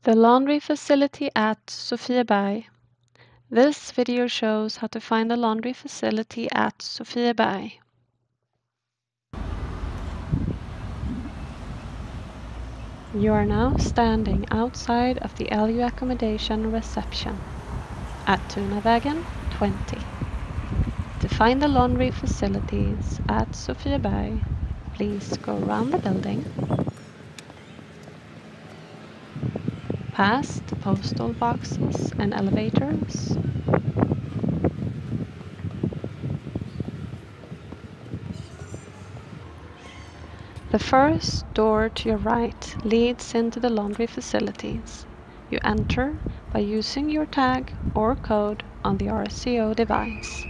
The laundry facility at Sofieberg. This video shows how to find the laundry facility at Sofieberg. You are now standing outside of the LU Accommodation reception at Tunavägen 20. To find the laundry facilities at Sofieberg, please go around the building, past the postal boxes and elevators, the first door to your right leads into the laundry facilities. You enter by using your tag or code on the RCO device.